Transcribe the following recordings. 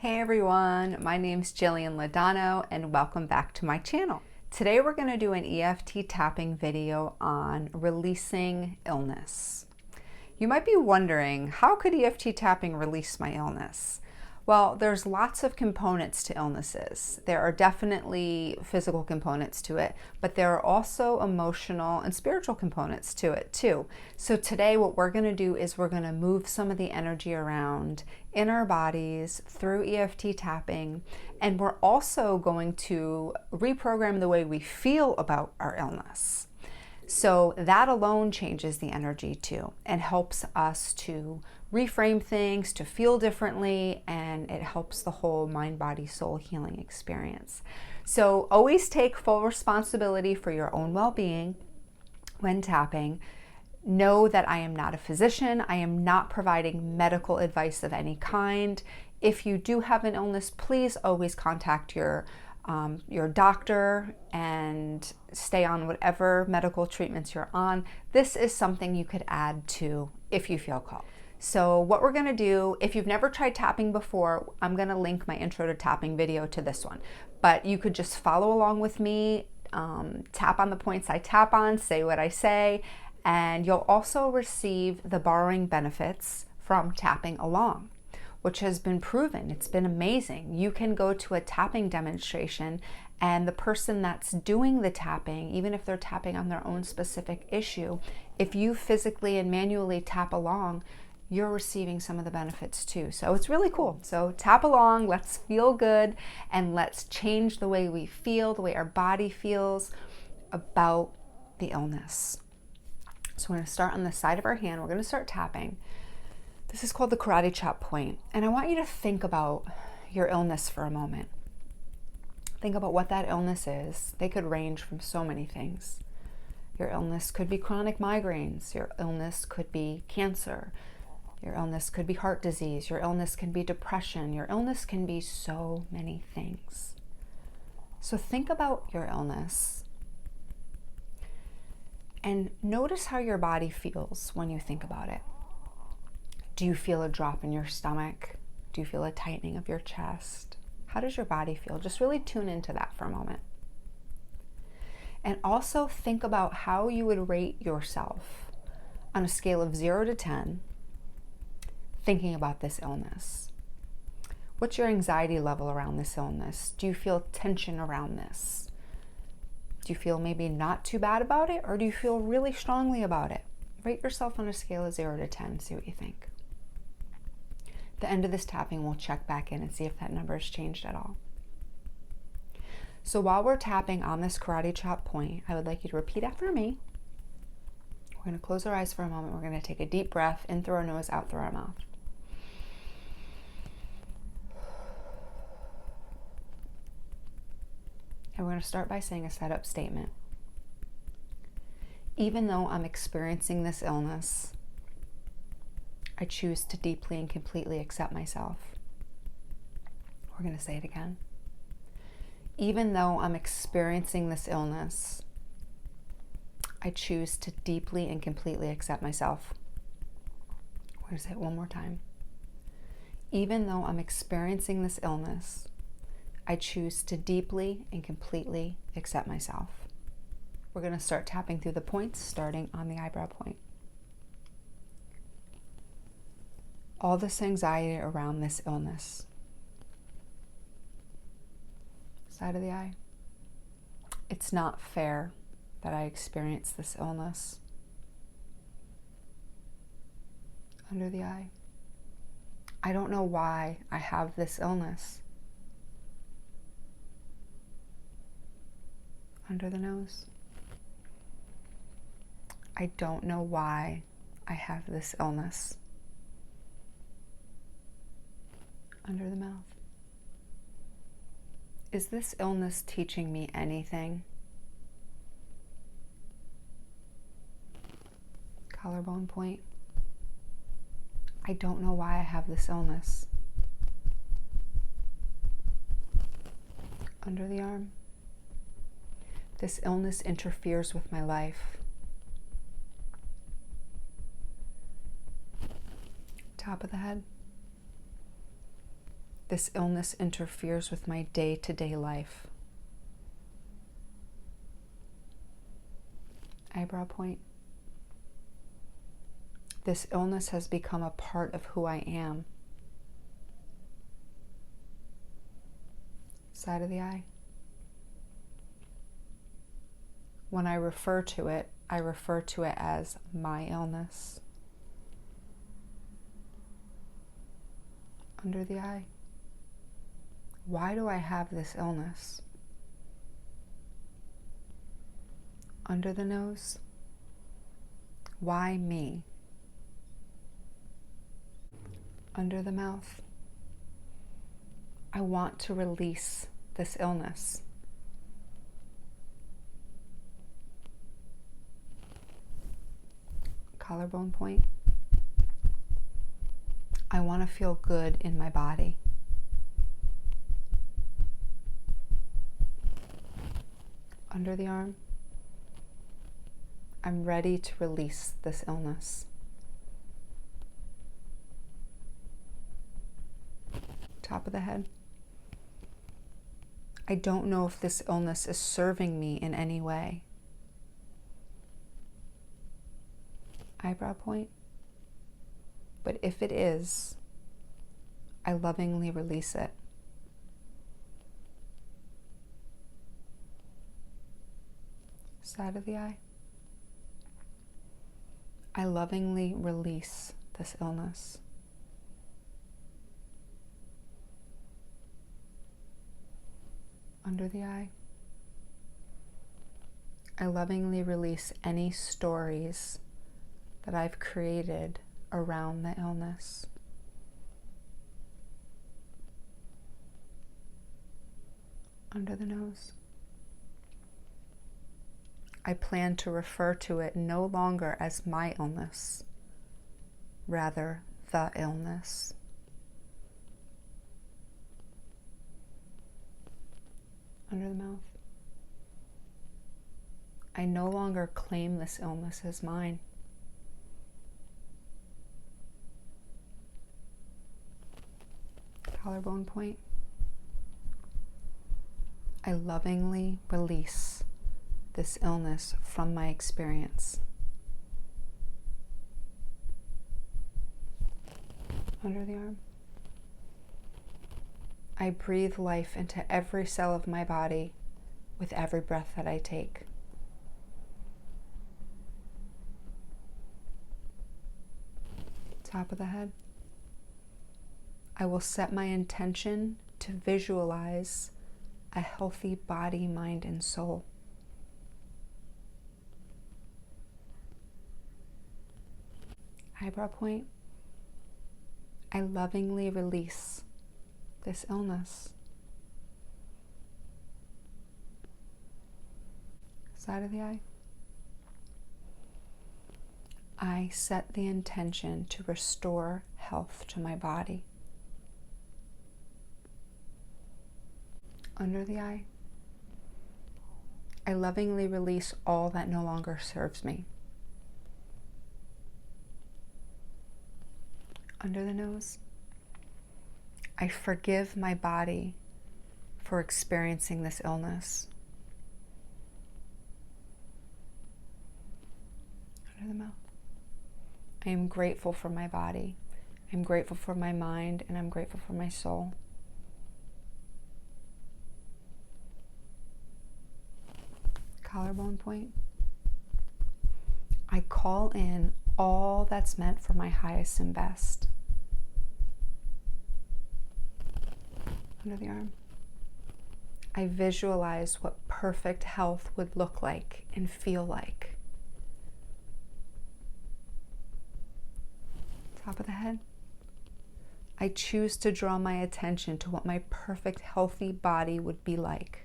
Hey everyone, my name's Jillian Ladano and welcome back to my channel. Today we're going to do an EFT tapping video on releasing illness. You might be wondering, how could EFT tapping release my illness? Well, there's lots of components to illnesses. There are definitely physical components to it, but there are also emotional and spiritual components to it too. So today what we're going to do is we're going to move some of the energy around in our bodies through EFT tapping, and we're also going to reprogram the way we feel about our illness. So that alone changes the energy too and helps us to reframe things, to feel differently, and it helps the whole mind, body, soul healing experience. So always take full responsibility for your own well-being when tapping. Know that I am not a physician. I am not providing medical advice of any kind. If you do have an illness, please always contact your doctor and stay on whatever medical treatments you're on. This is something you could add to if you feel called. So what we're going to do, if you've never tried tapping before, I'm going to link my intro to tapping video to this one. But you could just follow along with me, tap on the points I tap on, say what I say, and you'll also receive the borrowing benefits from tapping along, which has been proven. It's been amazing. You can go to a tapping demonstration and the person that's doing the tapping, even if they're tapping on their own specific issue, if you physically and manually tap along, you're receiving some of the benefits too. So it's really cool. So tap along, let's feel good, and let's change the way we feel, the way our body feels about the illness. So we're going to start on the side of our hand. We're going to start tapping. This is called the karate chop point. And I want you to think about your illness for a moment. Think about what that illness is. They could range from so many things. Your illness could be chronic migraines. Your illness could be cancer. Your illness could be heart disease. Your illness can be depression. Your illness can be so many things. So think about your illness and notice how your body feels when you think about it. Do you feel a drop in your stomach? Do you feel a tightening of your chest? How does your body feel? Just really tune into that for a moment. And also think about how you would rate yourself on a scale of 0 to 10, thinking about this illness. What's your anxiety level around this illness? Do you feel tension around this? Do you feel maybe not too bad about it, or do you feel really strongly about it? Rate yourself on a scale of 0 to 10, see what you think. At the end of this tapping, we'll check back in and see if that number has changed at all. So while we're tapping on this karate chop point, I would like you to repeat after me. We're going to close our eyes for a moment. We're going to take a deep breath in through our nose, out through our mouth. And we're going to start by saying a setup statement. Even though I'm experiencing this illness, I choose to deeply and completely accept myself. We're going to say it again. Even though I'm experiencing this illness, I choose to deeply and completely accept myself. We're going to say it one more time. Even though I'm experiencing this illness, I choose to deeply and completely accept myself. We're going to start tapping through the points, starting on the eyebrow point. All this anxiety around this illness. Side of the eye. It's not fair that I experience this illness. Under the eye. I don't know why I have this illness. Under the nose. I don't know why I have this illness. Under the mouth. Is this illness teaching me anything? Collarbone point. I don't know why I have this illness. Under the arm. This illness interferes with my life. Top of the head. This illness interferes with my day-to-day life. Eyebrow point. This illness has become a part of who I am. Side of the eye. When I refer to it as my illness. Under the eye. Why do I have this illness? Under the nose. Why me? Under the mouth. I want to release this illness. Collarbone point. I want to feel good in my body. Under the arm. I'm ready to release this illness. Top of the head. I don't know if this illness is serving me in any way. Eyebrow point. But if it is, I lovingly release it. Side of the eye. I lovingly release this illness. Under the eye. I lovingly release any stories that I've created around the illness. Under the nose. I plan to refer to it no longer as my illness, rather the illness. Under the mouth. I no longer claim this illness as mine. Collarbone point. I lovingly release this illness from my experience. Under the arm. I breathe life into every cell of my body with every breath that I take. Top of the head. I will set my intention to visualize a healthy body, mind, and soul. Eyebrow point. I lovingly release this illness. Side of the eye. I set the intention to restore health to my body. Under the eye. I lovingly release all that no longer serves me. Under the nose. I forgive my body for experiencing this illness. Under the mouth. I am grateful for my body. I'm grateful for my mind, and I'm grateful for my soul. Collarbone point. I call in all that's meant for my highest and best. Under the arm. I visualize what perfect health would look like and feel like. Top of the head. I choose to draw my attention to what my perfect healthy body would be like.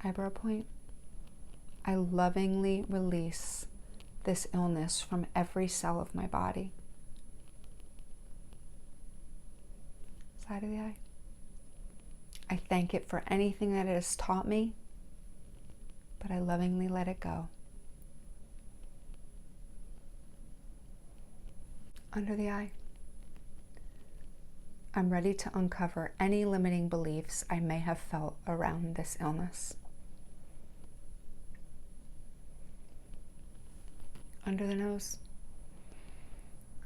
Eyebrow point. I lovingly release this illness from every cell of my body. Side of the eye. I thank it for anything that it has taught me, but I lovingly let it go. under the eye. I'm ready to uncover any limiting beliefs I may have felt around this illness. Under the nose.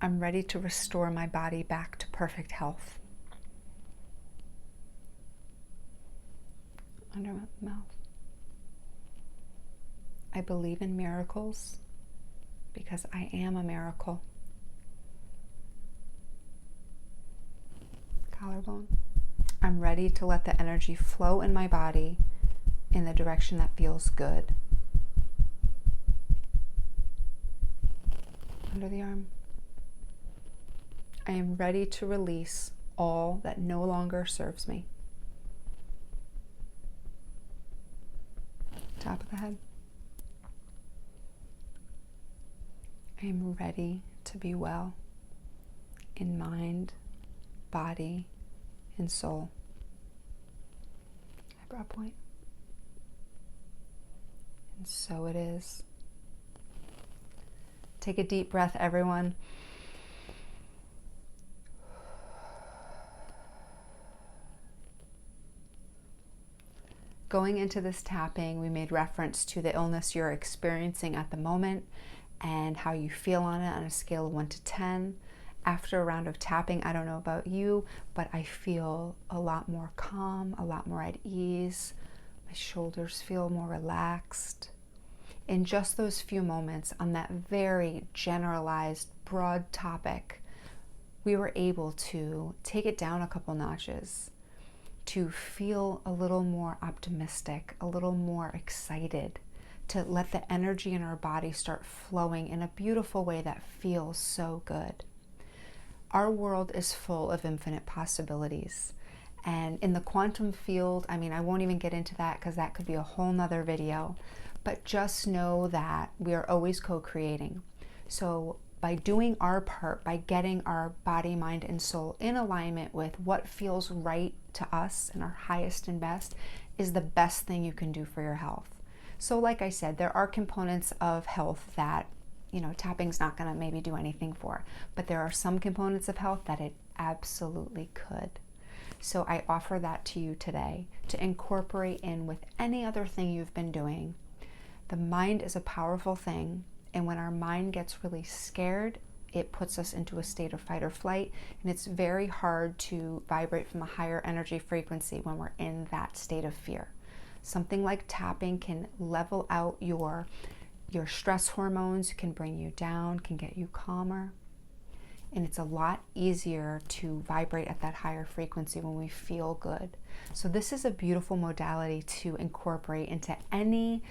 I'm ready to restore my body back to perfect health. Under my mouth. I believe in miracles because I am a miracle. Collarbone. I'm ready to let the energy flow in my body in the direction that feels good. Under the arm. I am ready to release all that no longer serves me. Top of the head. I am ready to be well in mind, body, and soul. Eyebrow point. And so it is. Take a deep breath, everyone. Going into this tapping, we made reference to the illness you're experiencing at the moment and how you feel on it on a scale of 1 to 10. After a round of tapping, I don't know about you, but I feel a lot more calm, a lot more at ease. My shoulders feel more relaxed. In just those few moments on that very generalized, broad topic, we were able to take it down a couple notches, to feel a little more optimistic, a little more excited, to let the energy in our body start flowing in a beautiful way that feels so good. Our world is full of infinite possibilities. And in the quantum field, I won't even get into that because that could be a whole nother video, but just know that we are always co-creating. So by doing our part, by getting our body, mind, and soul in alignment with what feels right to us and our highest and best, is the best thing you can do for your health. So like I said, there are components of health that, tapping's not gonna maybe do anything for, but there are some components of health that it absolutely could. So I offer that to you today to incorporate in with any other thing you've been doing. The mind is a powerful thing, and when our mind gets really scared, it puts us into a state of fight or flight, and it's very hard to vibrate from a higher energy frequency when we're in that state of fear. Something like tapping can level out your stress hormones, can bring you down, can get you calmer, and it's a lot easier to vibrate at that higher frequency when we feel good. So this is a beautiful modality to incorporate into any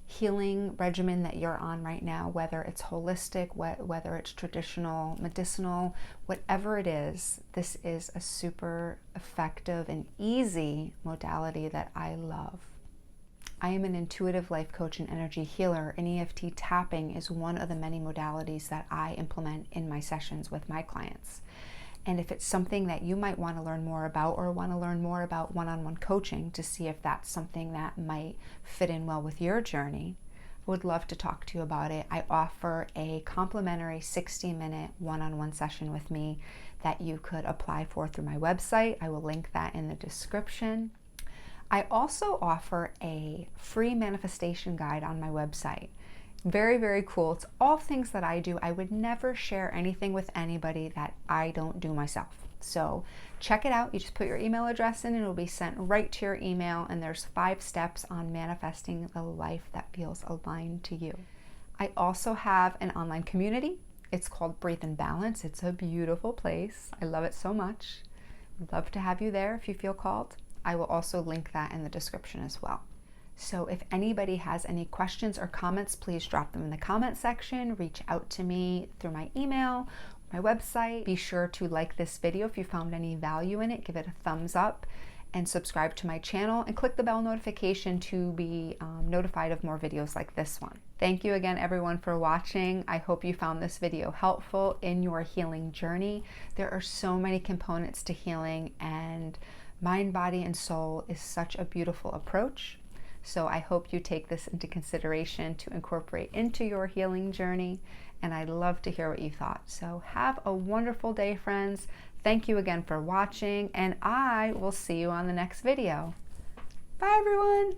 healing regimen that you're on right now, whether it's holistic, whether it's traditional, medicinal, whatever it is. This is a super effective and easy modality that I love. I am an intuitive life coach and energy healer, and EFT tapping is one of the many modalities that I implement in my sessions with my clients. And if it's something that you might want to learn more about, or want to learn more about one-on-one coaching to see if that's something that might fit in well with your journey, I would love to talk to you about it. I offer a complimentary 60-minute one-on-one session with me that you could apply for through my website. I will link that in the description. I also offer a free manifestation guide on my website. Very, very cool. It's all things that I do. I would never share anything with anybody that I don't do myself. So check it out. You just put your email address in and it'll be sent right to your email. And there's 5 steps on manifesting the life that feels aligned to you. I also have an online community. It's called Breathe and Balance. It's a beautiful place. I love it so much. I'd love to have you there if you feel called. I will also link that in the description as well. So if anybody has any questions or comments, please drop them in the comment section. Reach out to me through my email, my website. Be sure to like this video if you found any value in it. Give it a thumbs up and subscribe to my channel and click the bell notification to be notified of more videos like this one. Thank you again, everyone, for watching. I hope you found this video helpful in your healing journey. There are so many components to healing, and mind, body, and soul is such a beautiful approach. So I hope you take this into consideration to incorporate into your healing journey. and I'd love to hear what you thought. So have a wonderful day, friends. Thank you again for watching, and I will see you on the next video. Bye, everyone.